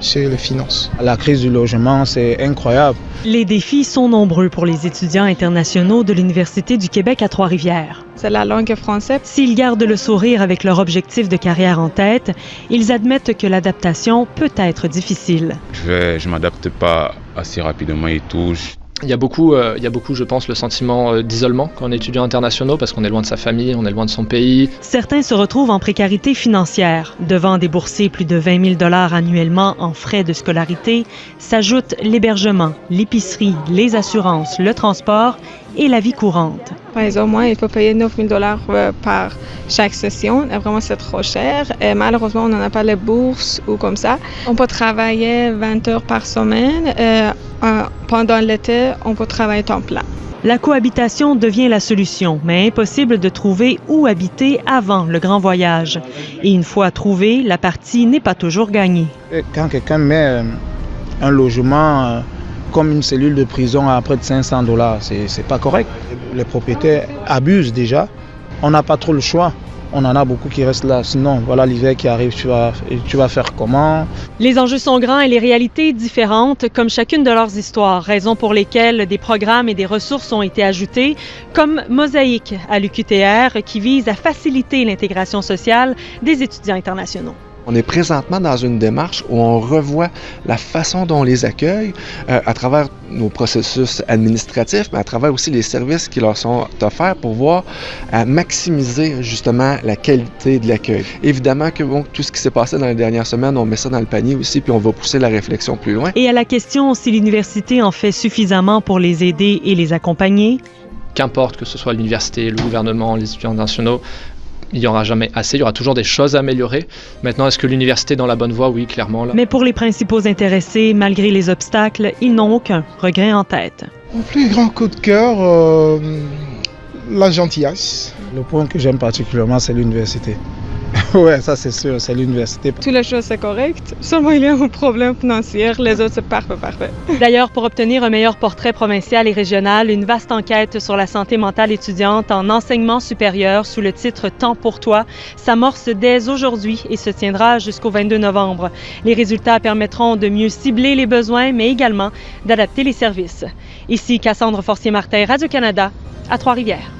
sur les finances. La crise du logement, c'est incroyable. Les défis sont nombreux pour les étudiants internationaux de l'Université du Québec à Trois-Rivières. C'est la langue française. S'ils gardent le sourire avec leur objectif de carrière en tête, ils admettent que l'adaptation peut être difficile. Je m'adapte pas assez rapidement et tout. Il y a beaucoup, je pense, le sentiment d'isolement quand on est étudiant international parce qu'on est loin de sa famille, on est loin de son pays. Certains se retrouvent en précarité financière. Devant débourser plus de 20 000 $ annuellement en frais de scolarité, s'ajoutent l'hébergement, l'épicerie, les assurances, le transport et la vie courante. Par exemple, moi, il faut payer 9 000 $ par chaque session. Vraiment, c'est trop cher. Et malheureusement, on n'en a pas les bourses ou comme ça. On peut travailler 20 heures par semaine. Pendant l'été, on peut travailler temps plein. La cohabitation devient la solution, mais impossible de trouver où habiter avant le grand voyage. Et une fois trouvé, la partie n'est pas toujours gagnée. Quand quelqu'un met un logement comme une cellule de prison à près de 500 $, c'est pas correct. Les propriétaires abusent déjà. On n'a pas trop le choix. On en a beaucoup qui restent là. Sinon, voilà l'hiver qui arrive, tu vas faire comment? Les enjeux sont grands et les réalités différentes, comme chacune de leurs histoires, raison pour lesquelles des programmes et des ressources ont été ajoutés, comme Mosaïque à l'UQTR, qui vise à faciliter l'intégration sociale des étudiants internationaux. On est présentement dans une démarche où on revoit la façon dont on les accueille à travers nos processus administratifs, mais à travers aussi les services qui leur sont offerts pour voir maximiser justement la qualité de l'accueil. Évidemment que tout ce qui s'est passé dans les dernières semaines, on met ça dans le panier aussi, puis on va pousser la réflexion plus loin. Et à la question si l'université en fait suffisamment pour les aider et les accompagner. Qu'importe que ce soit l'université, le gouvernement, les étudiants nationaux, il n'y aura jamais assez, il y aura toujours des choses à améliorer. Maintenant, est-ce que l'université est dans la bonne voie? Oui, clairement. Là. Mais pour les principaux intéressés, malgré les obstacles, ils n'ont aucun regret en tête. Mon plus grand coup de cœur, la gentillesse. Le point que j'aime particulièrement, c'est l'université. Ouais, ça c'est sûr, c'est l'université. Toutes les choses, c'est correct. Seulement, il y a un problème financier. Les autres, c'est parfait. D'ailleurs, pour obtenir un meilleur portrait provincial et régional, une vaste enquête sur la santé mentale étudiante en enseignement supérieur sous le titre « Temps pour toi » s'amorce dès aujourd'hui et se tiendra jusqu'au 22 novembre. Les résultats permettront de mieux cibler les besoins, mais également d'adapter les services. Ici Cassandre Forcier-Martin, Radio-Canada, à Trois-Rivières.